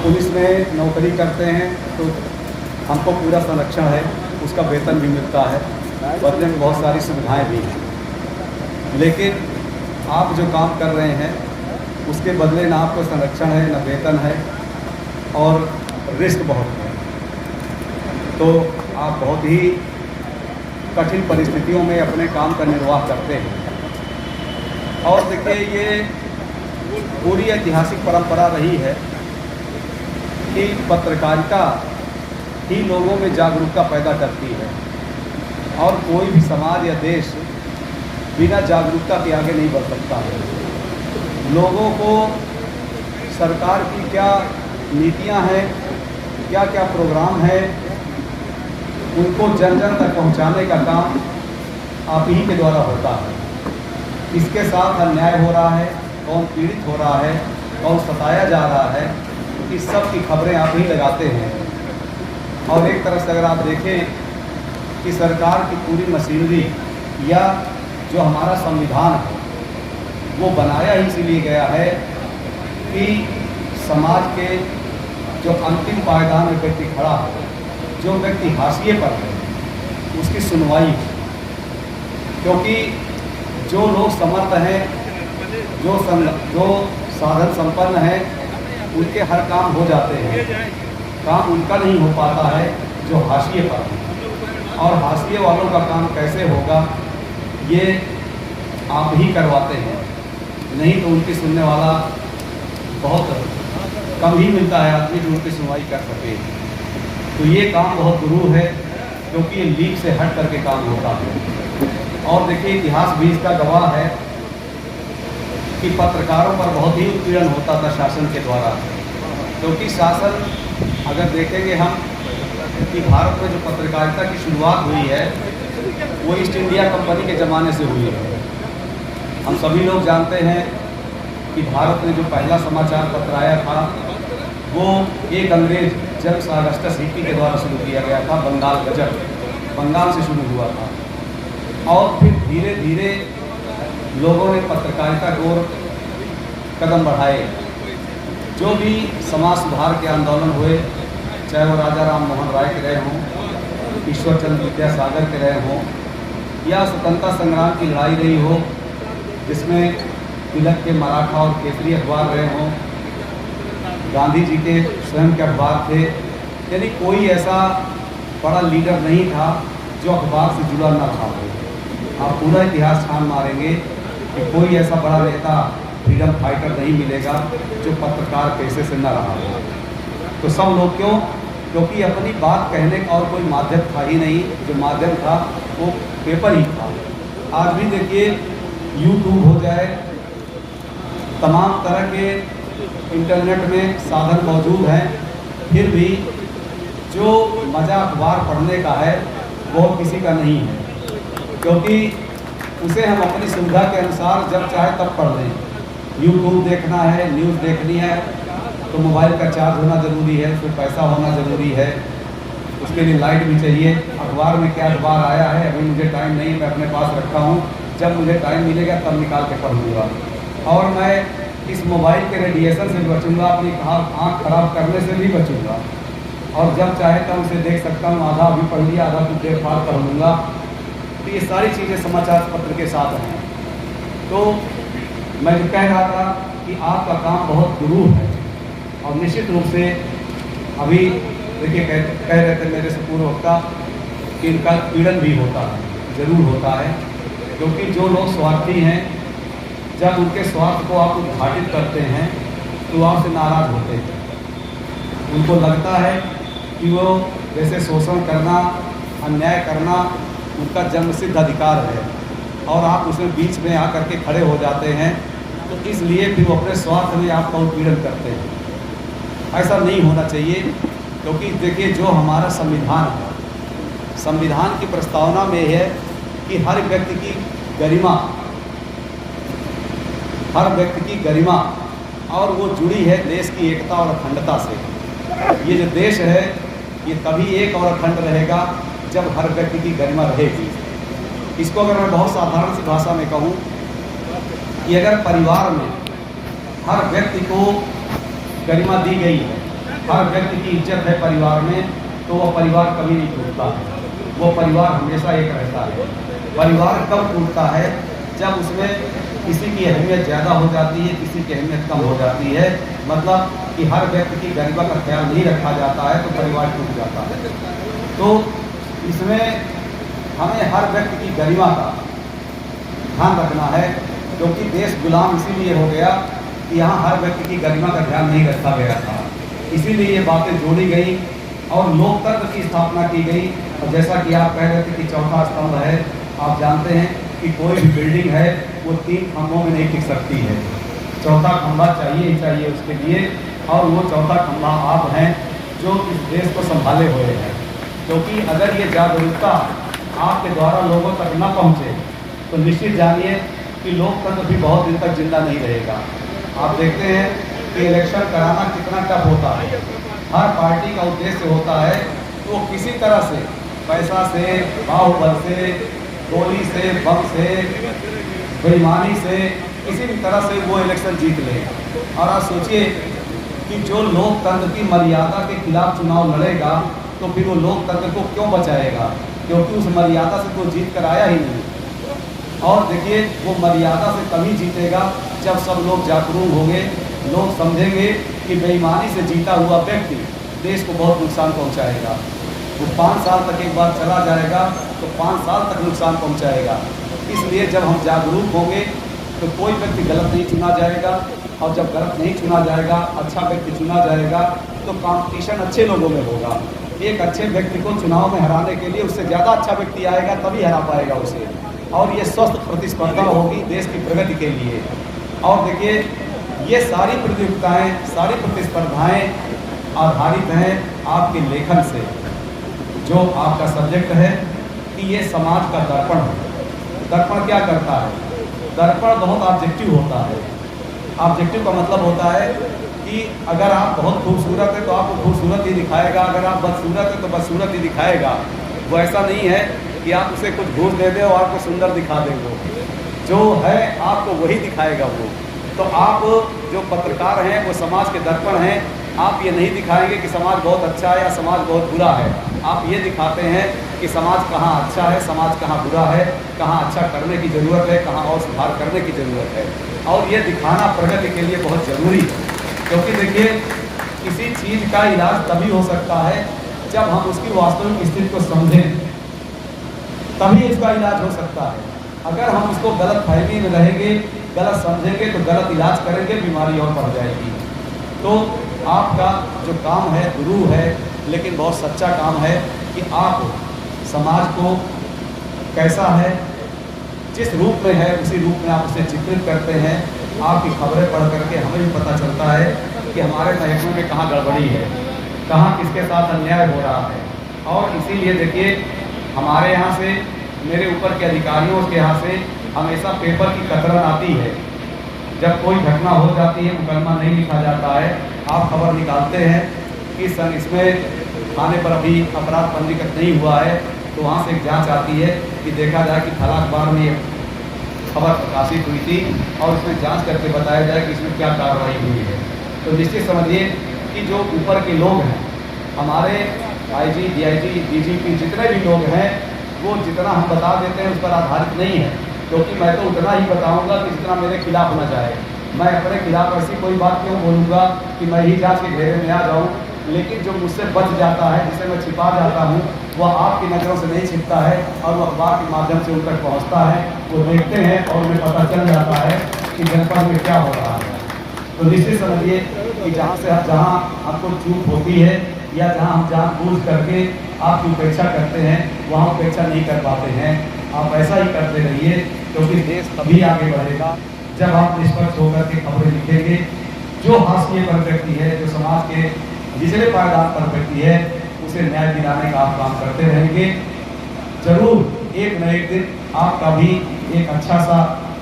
Police में नौकरी करते हैं तो हमको पूरा संरक्षण है, उसका वेतन भी मिलता है, बदले में बहुत सारी सुविधाएं भी हैं। लेकिन आप जो काम कर रहे हैं उसके बदले ना आपको संरक्षण है, ना वेतन है और रिस्क बहुत है। तो आप बहुत ही कठिन परिस्थितियों में अपने काम का निर्वाह करते हैं। और देखिए, ये पूरी ऐतिहासिक परंपरा रही है कि पत्रकारिता ही लोगों में जागरूकता पैदा करती है और कोई भी समाज या देश बिना जागरूकता के आगे नहीं बढ़ सकता है। लोगों को सरकार की क्या नीतियां हैं, क्या क्या प्रोग्राम है, उनको जन जन तक पहुंचाने का काम आप ही के द्वारा होता है। किसके साथ अन्याय हो रहा है, कौन पीड़ित हो रहा है, कौन सताया जा रहा है, इस सब की खबरें आप ही लगाते हैं। और एक तरफ से अगर आप देखें कि सरकार की पूरी मशीनरी या जो हमारा संविधान है वो बनाया ही इसीलिए गया है कि समाज के जो अंतिम पायदान में व्यक्ति खड़ा है, जो व्यक्ति हाशिए पर है, उसकी सुनवाई है। क्योंकि जो लोग समर्थ हैं, जो साधन संपन्न हैं, उनके हर काम हो जाते हैं। काम उनका नहीं हो पाता है जो हाशिए पर है। और हाशिए वालों का काम कैसे होगा, ये आप ही करवाते हैं, नहीं तो उनकी सुनने वाला बहुत कम ही मिलता है आदमी जो उनकी सुनवाई कर सके। तो ये काम बहुत गुरूर है, क्योंकि ये लीक से हट करके काम होता है। और देखिए, इतिहास भी इसका गवाह है कि पत्रकारों पर बहुत ही उत्पीड़न होता था शासन के द्वारा। क्योंकि शासन, अगर देखेंगे हम कि भारत में जो पत्रकारिता की शुरुआत हुई है वो ईस्ट इंडिया कंपनी के ज़माने से हुई है। हम सभी लोग जानते हैं कि भारत में जो पहला समाचार पत्र आया था वो एक अंग्रेज जेम्स ऑगस्टस हिकी के द्वारा शुरू किया गया था। बंगाल गजट, बंगाल से शुरू हुआ था। और फिर धीरे धीरे लोगों ने पत्रकारिता की ओर कदम बढ़ाए। जो भी समाज सुधार के आंदोलन हुए, चाहे वो राजा राम मोहन राय के रहे हों, ईश्वर चंद्र विद्यासागर के रहे हों, या स्वतंत्रता संग्राम की लड़ाई रही हो जिसमें तिलक के मराठा और केसरी अखबार रहे हों, गांधी जी के स्वयं के अखबार थे। यानी कोई ऐसा बड़ा लीडर नहीं था जो अखबार से जुड़ा ना था। आप पूरा इतिहास छान मारेंगे कि कोई ऐसा बड़ा नेता, फ्रीडम फाइटर नहीं मिलेगा जो पत्रकार पेशे से न रहा हो। तो सब लोग क्यों? क्योंकि अपनी बात कहने का और कोई माध्यम था ही नहीं। जो माध्यम था वो पेपर ही था। आज भी देखिए, यूट्यूब हो जाए, तमाम तरह के इंटरनेट में साधन मौजूद हैं, फिर भी जो मज़ा अखबार पढ़ने का है वो किसी का नहीं है। क्योंकि उसे हम अपनी सुविधा के अनुसार जब चाहे तब पढ़ लें। यूट्यूब देखना है, न्यूज़ देखनी है तो मोबाइल का चार्ज होना ज़रूरी है, उसमें पैसा होना ज़रूरी है, उसके लिए लाइट भी चाहिए। अखबार में क्या अखबार आया है, अभी मुझे टाइम नहीं, मैं अपने पास रखा हूँ, जब मुझे टाइम मिलेगा तब निकाल के पढ़ूँगा। और मैं इस मोबाइल के रेडिएशन से भी बचूँगा, अपनी आँख खराब करने से भी बचूँगा। और जब चाहे तब उसे देख सकता हूँ, आधा अभी पढ़ लिया, आधा कुछ देर बाद पढ़ लूँगा। तो ये सारी चीज़ें समाचार पत्र के साथ हैं। तो मैं जो कह रहा था कि आपका काम बहुत गुरूर है। और निश्चित रूप से अभी देखिए, कह रहे थे मेरे से पूर्व वक्ता कि इनका पीड़न भी होता है, ज़रूर होता है। क्योंकि जो लोग स्वार्थी हैं, जब उनके स्वार्थ को आप उद्घाटित करते हैं तो आपसे नाराज़ होते हैं। उनको लगता है कि वो जैसे शोषण करना, अन्याय करना उनका जन्मसिद्ध अधिकार है और आप उसमें बीच में आकर के खड़े हो जाते हैं। तो इसलिए फिर वो अपने स्वार्थ में आपका उत्पीड़न करते हैं। ऐसा नहीं होना चाहिए। क्योंकि देखिए, जो हमारा संविधान है, संविधान की प्रस्तावना में है कि हर व्यक्ति की गरिमा, हर व्यक्ति की गरिमा, और वो जुड़ी है देश की एकता और अखंडता से। ये जो देश है ये तभी एक और अखंड रहेगा जब हर व्यक्ति की गरिमा रहेगी। इसको अगर मैं बहुत साधारण सी भाषा में कहूँ कि अगर परिवार में हर व्यक्ति को गरिमा दी गई है हर व्यक्ति की इज्जत है परिवार में, तो वह परिवार कभी नहीं टूटता है, वो परिवार हमेशा एक रहता है। परिवार कब टूटता है? जब उसमें किसी की अहमियत ज़्यादा हो जाती है, किसी की अहमियत कम हो जाती है, मतलब कि हर व्यक्ति की गरिमा का ख्याल नहीं रखा जाता है, तो परिवार टूट जाता है। तो इसमें हमें हर व्यक्ति की गरिमा का ध्यान रखना है, क्योंकि देश गुलाम इसीलिए हो गया कि यहाँ हर व्यक्ति की गरिमा का ध्यान नहीं रखा गया था, इसीलिए ये बातें जोड़ी गई और लोकतंत्र की स्थापना की गई। और जैसा कि आप कह रहे थे कि चौथा स्तंभ है, आप जानते हैं कि कोई भी बिल्डिंग है वो 3 खंभों में नहीं टिक सकती है, चौथा खंभा चाहिए ही चाहिए उसके लिए, और वो चौथा खंभा आप हैं जो इस देश को संभाले हुए हैं। क्योंकि अगर ये जागरूकता आपके द्वारा लोगों तक न पहुँचे तो निश्चित जानिए कि लोकतंत्र भी बहुत दिन तक जिंदा नहीं रहेगा। आप देखते हैं कि इलेक्शन कराना कितना टफ होता है, हर पार्टी का उद्देश्य होता है तो किसी तरह से पैसा से, बाहुबल से, गोली से, बम से, बेईमानी से, किसी भी तरह से वो इलेक्शन जीत ले। और आप सोचिए कि जो लोकतंत्र की मर्यादा के खिलाफ चुनाव लड़ेगा तो फिर वो लोकतंत्र को क्यों बचाएगा, क्योंकि उस मर्यादा से तो जीत कर आया ही नहीं। और देखिए वो मर्यादा से तभी जीतेगा जब सब लोग जागरूक होंगे, लोग समझेंगे कि बेईमानी से जीता हुआ व्यक्ति देश को बहुत नुकसान पहुंचाएगा। वो 5 साल तक एक बार चला जाएगा तो 5 साल तक नुकसान पहुंचाएगा। इसलिए जब हम जागरूक होंगे तो कोई व्यक्ति गलत नहीं चुना जाएगा, और जब गलत नहीं चुना जाएगा, अच्छा व्यक्ति चुना जाएगा, तो कंपटीशन अच्छे लोगों में होगा। एक अच्छे व्यक्ति को चुनाव में हराने के लिए उससे ज़्यादा अच्छा व्यक्ति आएगा, तभी हरा पाएगा उसे, और ये स्वस्थ प्रतिस्पर्धा होगी देश की प्रगति के लिए। और देखिए ये सारी प्रतियोगिताएँ, सारी प्रतिस्पर्धाएँ आधारित हैं आपके लेखन से, जो आपका सब्जेक्ट है कि ये समाज का दर्पण है। दर्पण क्या करता है? दर्पण बहुत ऑब्जेक्टिव होता है। ऑब्जेक्टिव का मतलब होता है कि अगर आप बहुत खूबसूरत है तो आपको खूबसूरत ही दिखाएगा, अगर आप बदसूरत है तो बदसूरत ही दिखाएगा। वो ऐसा नहीं है कि आप उसे कुछ घूस दे दें और आपको सुंदर दिखा दें, वो जो है आपको वही दिखाएगा वो। तो आप जो पत्रकार हैं वो समाज के दर्पण हैं। आप ये नहीं दिखाएंगे कि समाज बहुत अच्छा है या समाज बहुत बुरा है, आप ये दिखाते हैं कि समाज कहाँ अच्छा है, समाज कहाँ बुरा है, कहाँ अच्छा करने की ज़रूरत है, कहाँ और सुधार करने की ज़रूरत है। और ये दिखाना प्रगति के लिए बहुत ज़रूरी है, क्योंकि देखिए किसी चीज़ का इलाज तभी हो सकता है जब हम उसकी वास्तविक स्थिति को समझें, तभी इसका इलाज हो सकता है। अगर हम उसको गलत फहमी में रहेंगे, गलत समझेंगे तो गलत इलाज करेंगे, बीमारी और बढ़ जाएगी। तो आपका जो काम है गुरु है, लेकिन बहुत सच्चा काम है कि आप समाज को कैसा है, जिस रूप में है उसी रूप में आप उसे चित्रित करते हैं। आपकी खबरें पढ़ करके हमें भी पता चलता है कि हमारे महकमे में कहाँ गड़बड़ी है, कहाँ किसके साथ अन्याय हो रहा है। और इसीलिए देखिए हमारे यहाँ से, मेरे ऊपर के अधिकारियों के यहाँ से हमेशा पेपर की कतरन आती है। जब कोई घटना हो जाती है, मुकदमा नहीं लिखा जाता है, आप खबर निकालते हैं कि सर इसमें थाने पर अभी अपराध पंजीकृत नहीं हुआ है, तो वहाँ से एक जांच आती है कि देखा जाए कि फला अखबार में ये खबर प्रकाशित हुई थी और उसमें जांच करके बताया जाए कि इसमें क्या कार्रवाई हुई है। तो निश्चित समझिए कि जो ऊपर के लोग हैं, हमारे IG, DIG, DGP जितने भी लोग हैं, वो जितना हम बता देते हैं उस पर आधारित नहीं है, क्योंकि मैं तो उतना ही बताऊंगा कि जितना मेरे खिलाफ न जाए। मैं अपने खिलाफ ऐसी कोई बात क्यों बोलूँगा कि मैं ही जांच के घेरे में आ जाऊँ। लेकिन जो मुझसे बच जाता है, जिसे मैं छिपा जाता हूँ, वह आपकी नज़रों से नहीं छिपता है और वो अखबार के माध्यम से उन तक पहुँचता है। वो देखते हैं और उन्हें पता चल जाता है कि जनपद में क्या हो रहा है। तो निश्चित समझिए कि जहाँ आपको चूक होती है या जहाँ हम जानबूझ करके आपकी उपेक्षा करते हैं, वहाँ उपेक्षा नहीं कर पाते हैं। आप ऐसा ही करते रहिए, क्योंकि देश तभी आगे बढ़ेगा जब आप निष्पक्ष होकर के खबरें लिखेंगे। जो हाशिए पर व्यक्ति है, जो समाज के निचले पायदान पर व्यक्ति है, उसे न्याय दिलाने का आप काम करते रहेंगे। जरूर एक न एक दिन आपका भी एक अच्छा सा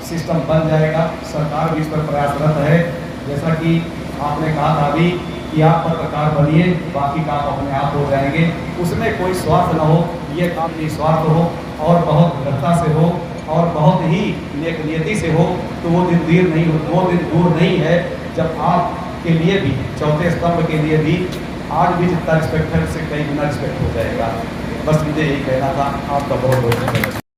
सिस्टम बन जाएगा। सरकार भी इस पर प्रयासरत है। जैसा कि आपने कहा था अभी कि आप पत्रकार बनिए, बाकी काम अपने आप हो जाएंगे। उसमें कोई स्वार्थ न हो, ये काम निस्वार्थ हो और बहुत दृढ़ता से हो और बहुत ही नेक नियति से हो, तो वो दिन दूर नहीं है जब आप के लिए भी, चौथे स्तंभ के लिए भी आज भी जितना रिस्पेक्ट है उससे कई गुना रिस्पेक्ट हो जाएगा। बस मुझे यही कहना था। आपका बहुत बहुत धन्यवाद।